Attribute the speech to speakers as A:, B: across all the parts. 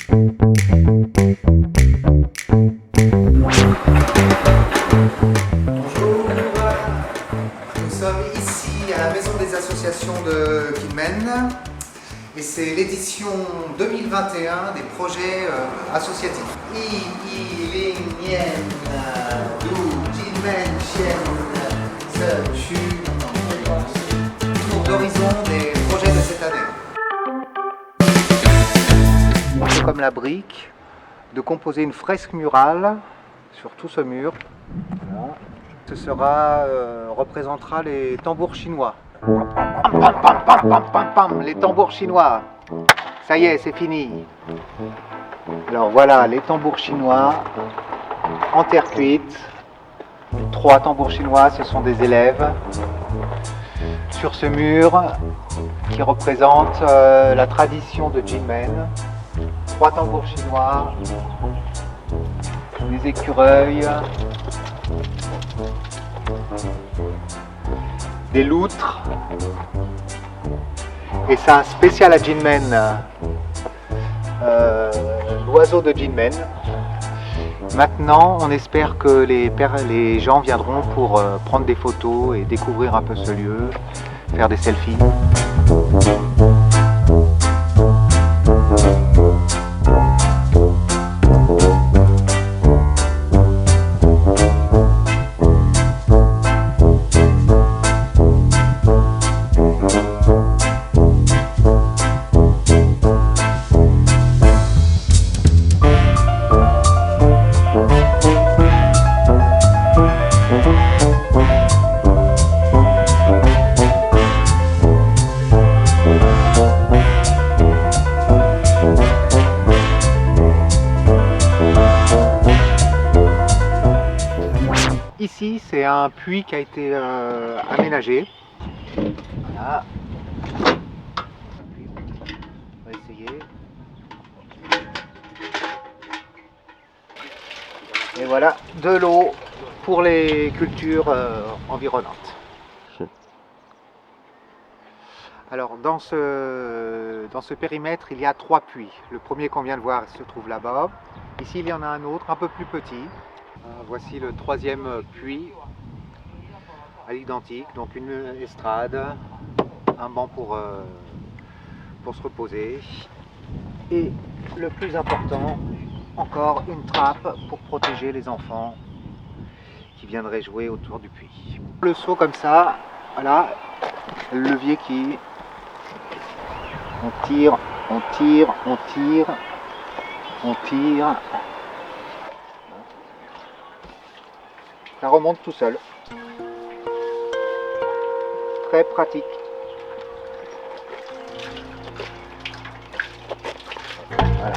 A: Bonjour, nous sommes ici à la Maison des Associations de Kinmen et c'est l'édition 2021 des projets associatifs. Tour d'horizon des projets de cette année. On fait comme la brique, de composer une fresque murale sur tout ce mur. Voilà. Ce représentera les tambours chinois. Les tambours chinois. Ça y est, c'est fini. Alors voilà, les tambours chinois en terre cuite. 3 tambours chinois, ce sont des élèves. Sur ce mur qui représente la tradition de Jinmen. 3 tambours chinois, des écureuils, des loutres, et c'est un spécial à Jinmen, l'oiseau de Jinmen. Maintenant, on espère que les gens viendront pour prendre des photos et découvrir un peu ce lieu, faire des selfies. Ici, c'est un puits qui a été aménagé. Voilà. On va essayer. Et voilà, de l'eau pour les cultures environnantes. Alors, dans ce périmètre, il y a 3 puits. Le premier qu'on vient de voir se trouve là-bas. Ici, il y en a un autre, un peu plus petit. Voici le 3e puits à l'identique, donc une estrade, un banc pour se reposer et le plus important, encore une trappe pour protéger les enfants qui viendraient jouer autour du puits. Le seau comme ça, voilà, le levier qui... On tire, on tire, on tire, on tire. Ça remonte tout seul. Très pratique. Voilà.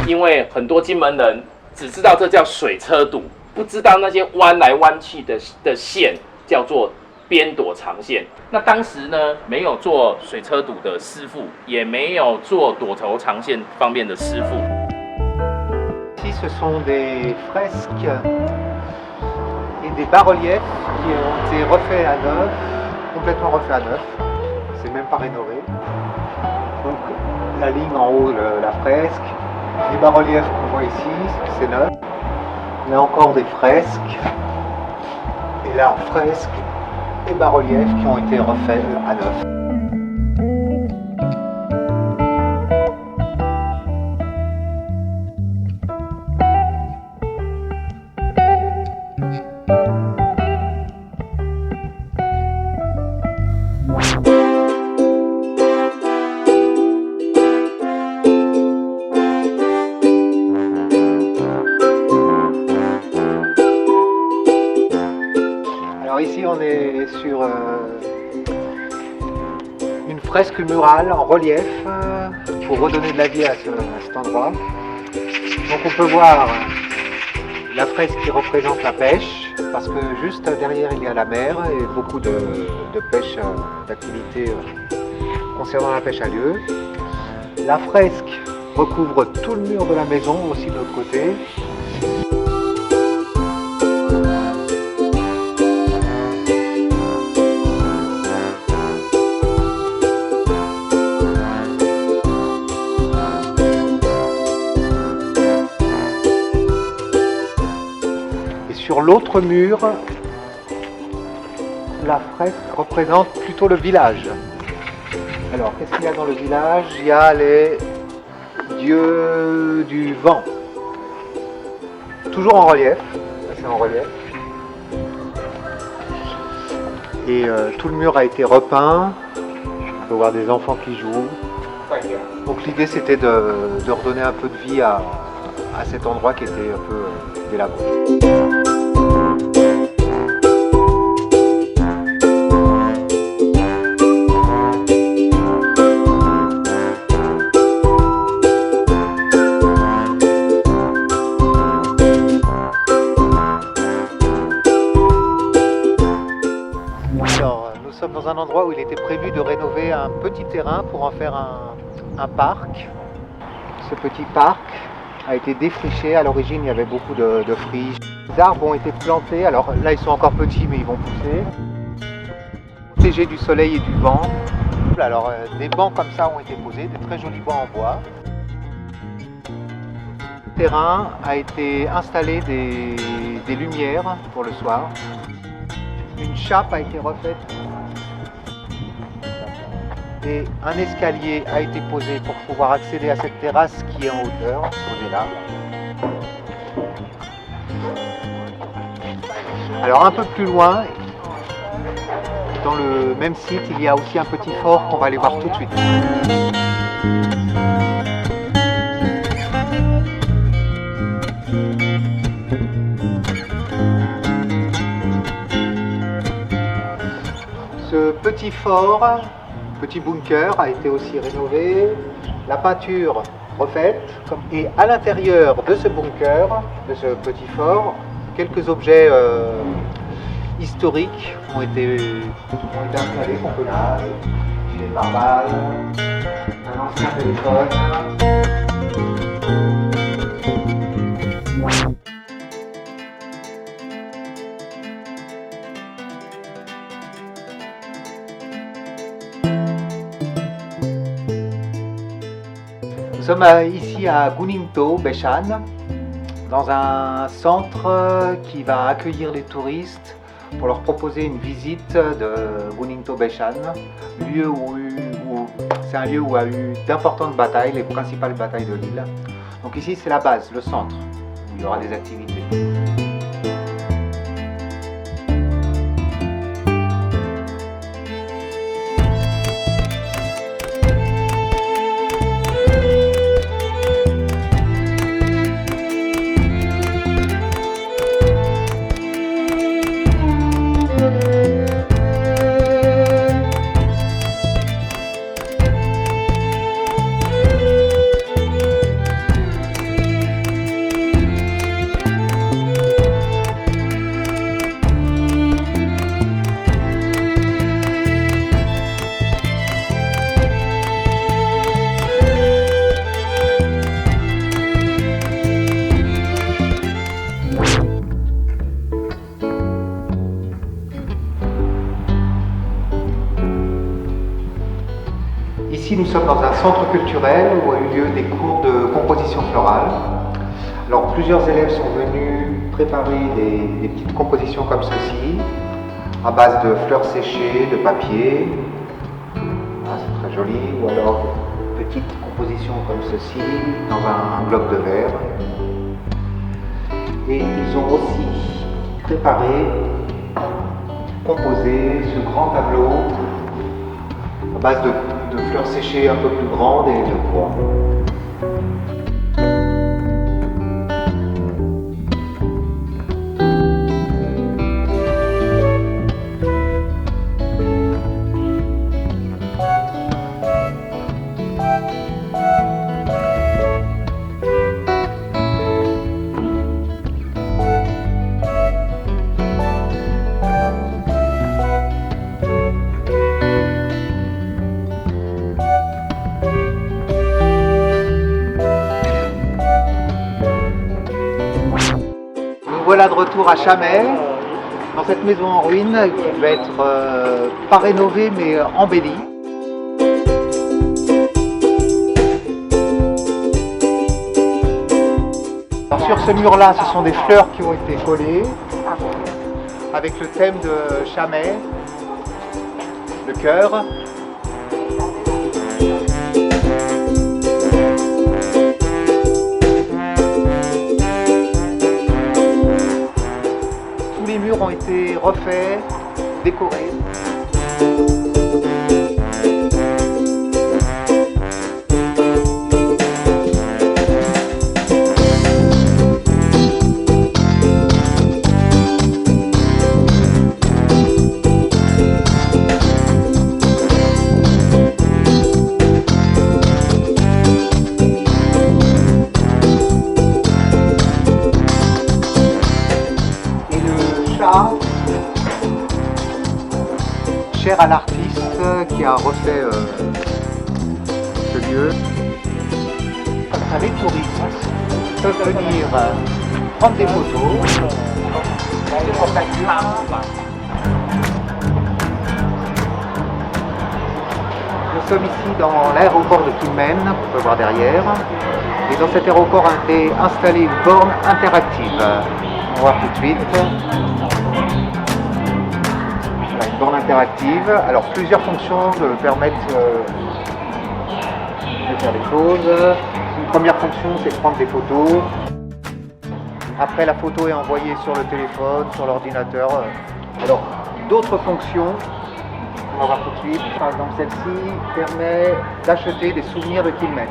B: 因为很多金门人只知道这叫水车堵，不知道那些弯来弯去的线叫做边躲长线。那当时呢，没有做水车堵的师傅，也没有做躲头长线方面的师傅。
A: Ici, ce sont des fresques et des bas-reliefs qui ont été refaits à neuf, complètement refaits à neuf. C'est même pas rénové. Donc la ligne en haut, la fresque. Les bas-reliefs qu'on voit ici, c'est neuf. On a encore des fresques. Et là, fresques et bas-reliefs qui ont été refaits à neuf. fresque murale en relief pour redonner de la vie à cet endroit. Donc on peut voir la fresque qui représente la pêche, parce que juste derrière il y a la mer et beaucoup de pêche, d'activités concernant la pêche a lieu. La fresque recouvre tout le mur de la maison, aussi de l'autre côté. Sur l'autre mur, la fresque représente plutôt le village. Alors, qu'est-ce qu'il y a dans le village? Il y a les dieux du vent. Toujours en relief. C'est en relief. Et tout le mur a été repeint. On peut voir des enfants qui jouent. Donc l'idée c'était de redonner un peu de vie à cet endroit qui était un peu délabré. Alors, nous sommes dans un endroit où il était prévu de rénover un petit terrain pour en faire un parc. Ce petit parc a été défriché. À l'origine, il y avait beaucoup de friches. Les arbres ont été plantés. Alors là, ils sont encore petits, mais ils vont pousser. Protégés du soleil et du vent. Alors, des bancs comme ça ont été posés, des très jolis bancs en bois. Le terrain a été installé des lumières pour le soir. Une chape a été refaite et un escalier a été posé pour pouvoir accéder à cette terrasse qui est en hauteur, posée là. Alors un peu plus loin, dans le même site, il y a aussi un petit fort qu'on va aller voir tout de suite. Ce petit fort, petit bunker a été aussi rénové, la peinture refaite, et à l'intérieur de ce bunker, de ce petit fort, quelques objets historiques ont été installés, qu'on peut voir, des pare-balles, un ancien téléphone. Nous sommes ici à Gunung To Beshan, dans un centre qui va accueillir les touristes pour leur proposer une visite de Gunung To Beshan, c'est un lieu où a eu d'importantes batailles, les principales batailles de l'île. Donc ici c'est la base, le centre, où il y aura des activités. Ici, nous sommes dans un centre culturel où a eu lieu des cours de composition florale. Alors, plusieurs élèves sont venus préparer des petites compositions comme ceci, à base de fleurs séchées, de papier. Ah, c'est très joli. Ou alors, petites compositions comme ceci, dans un bloc de verre. Et ils ont aussi préparé, composé ce grand tableau à base de fleurs séchées un peu plus grandes et de bois. séjour à Chamay, dans cette maison en ruine qui va être pas rénovée mais embellie. Alors, sur ce mur-là, ce sont des fleurs qui ont été collées avec le thème de Chamay, le cœur. Tous les murs ont été refaits, décorés. Cher à l'artiste qui a refait ce lieu. Les touristes peuvent venir prendre des photos. Nous sommes ici dans l'aéroport de Kinmen, on peut voir derrière. Et dans cet aéroport a été installée une borne interactive. On va voir tout de suite. Une borne interactive. Alors plusieurs fonctions permettent de faire des choses. Une première fonction, c'est de prendre des photos. Après, la photo est envoyée sur le téléphone, sur l'ordinateur. Alors d'autres fonctions, on va voir tout de suite. Par exemple, celle-ci permet d'acheter des souvenirs de Kinmen.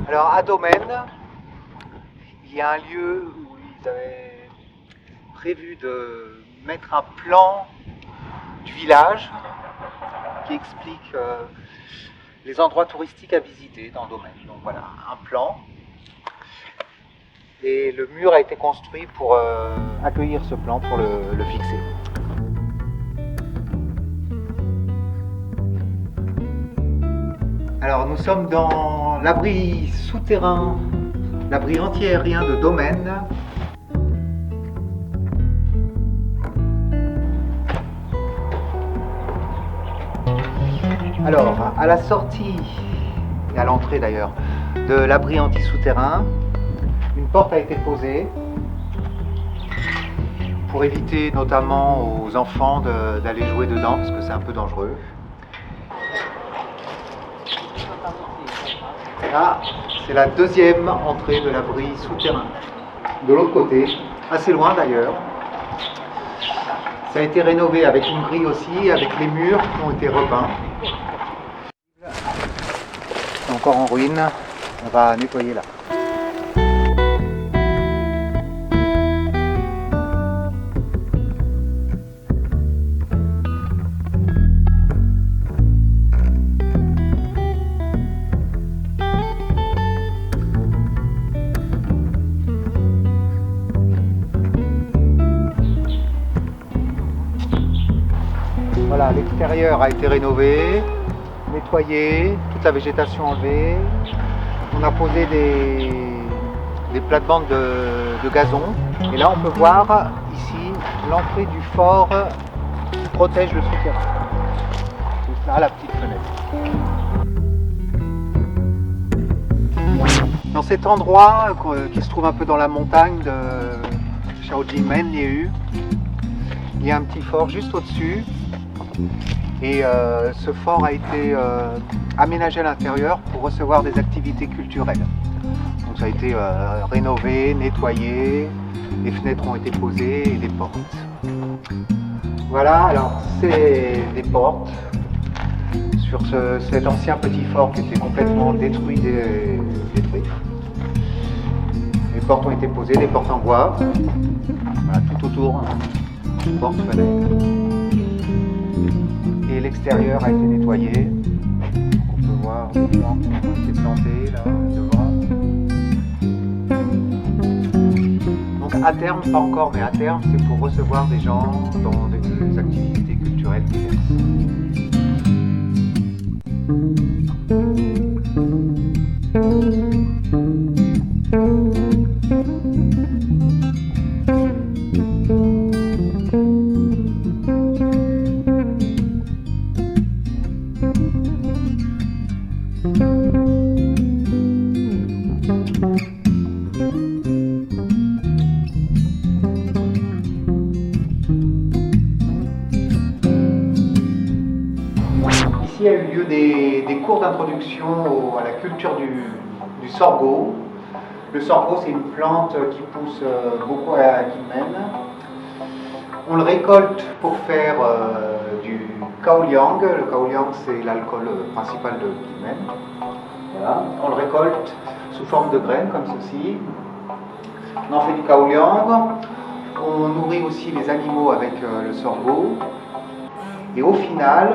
A: Alors à Domaine, il y a un lieu où ils avaient prévu de mettre un plan du village qui explique les endroits touristiques à visiter dans Domaine. Donc voilà, un plan. Et le mur a été construit pour accueillir ce plan, pour le fixer. Alors nous sommes dans l'abri souterrain, l'abri anti-aérien de Domaine. Alors à la sortie, et à l'entrée d'ailleurs, de l'abri anti-souterrain, une porte a été posée pour éviter notamment aux enfants d'aller jouer dedans parce que c'est un peu dangereux. Là, c'est la deuxième entrée de l'abri souterrain. De l'autre côté, assez loin d'ailleurs. Ça a été rénové avec une grille aussi, avec les murs qui ont été repeints. C'est encore en ruine, on va nettoyer là. Voilà, l'extérieur a été rénové, nettoyé, toute la végétation enlevée. On a posé des plates-bandes de gazon. Et là, on peut voir ici l'entrée du fort qui protège le souterrain. C'est là la petite fenêtre. Dans cet endroit qui se trouve un peu dans la montagne de Shaojingmen, Liu, il y a un petit fort juste au-dessus. Et ce fort a été aménagé à l'intérieur pour recevoir des activités culturelles. Donc ça a été rénové, nettoyé, les fenêtres ont été posées et des portes. Voilà, alors c'est des portes sur cet ancien petit fort qui était complètement détruit. Les portes ont été posées, des portes en bois, voilà, tout autour, porte, fenêtre. Et l'extérieur a été nettoyé. On peut voir des plantes qui ont été plantées là devant. Donc à terme, pas encore, mais à terme, c'est pour recevoir des gens dans des activités culturelles diverses. Ici a eu lieu des cours d'introduction à la culture du sorgho. Le sorgho, c'est une plante qui pousse beaucoup à Kinmen. On le récolte pour faire du kaoliang. Le kaoliang, c'est l'alcool principal de Kinmen. Voilà. On le récolte sous forme de graines, comme ceci. On en fait du kaoliang. On nourrit aussi les animaux avec le sorgho. Et au final,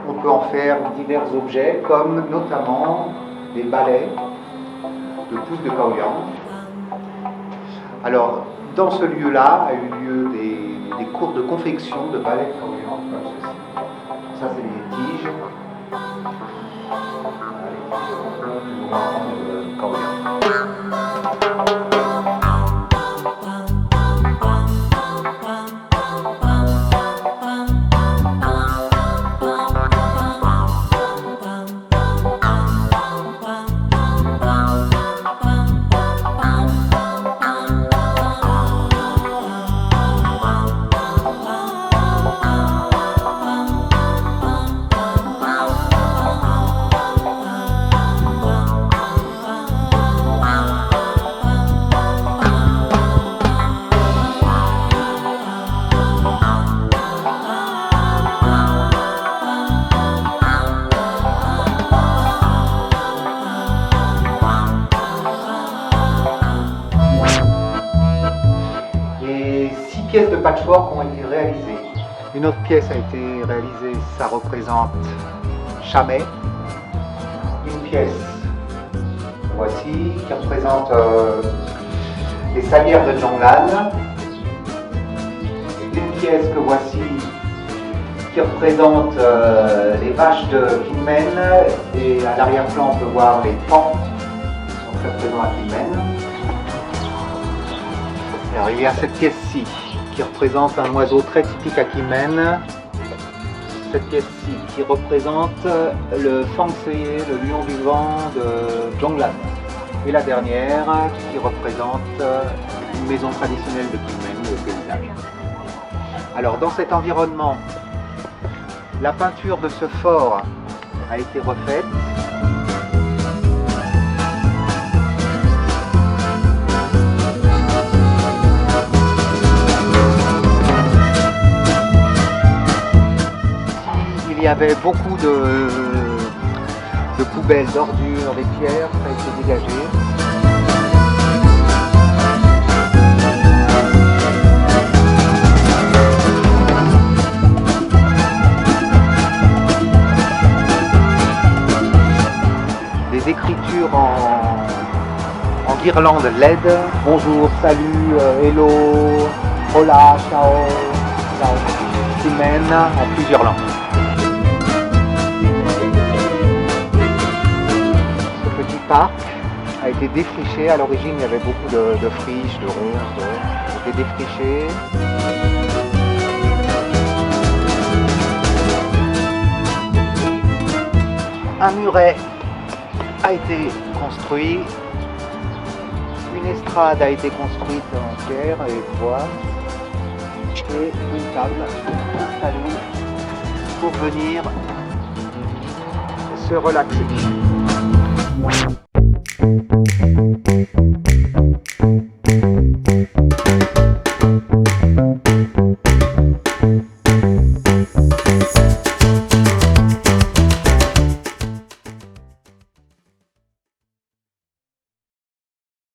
A: on peut en faire divers objets, comme notamment des balais de pousses de kaoliang. Alors, dans ce lieu-là, a eu lieu des cours de confection de balais de kaoliang, comme ceci. Ça, c'est les tiges. Voilà, les tiges de kaoliang. Pièces de patchwork ont été réalisées. Une autre pièce a été réalisée, ça représente Chamay. Une pièce, voici, qui représente les salières de Zhonglan. Une pièce que voici, qui représente les vaches de Kinmen. Et à l'arrière-plan, on peut voir les pans qui sont très présents à Kinmen. Alors, il y a cette pièce-ci, qui représente un oiseau très typique à Kinmen. Cette pièce-ci qui représente le Fangseye, le lion du vent de Zhonglan. Et la dernière qui représente une maison traditionnelle de Kinmen, le paysage. Alors dans cet environnement, la peinture de ce fort a été refaite. Il y avait beaucoup de poubelles, d'ordures, des pierres, ça a été dégagé. Des écritures en guirlande LED. Bonjour, salut, hello, hola, ciao, ciao, Kinmen, en plusieurs langues. Parc a été défriché. À l'origine, il y avait beaucoup de friches, de ronces, ça a été défriché. Un muret a été construit. Une estrade a été construite en pierre et bois. Et une table installée pour venir se relaxer.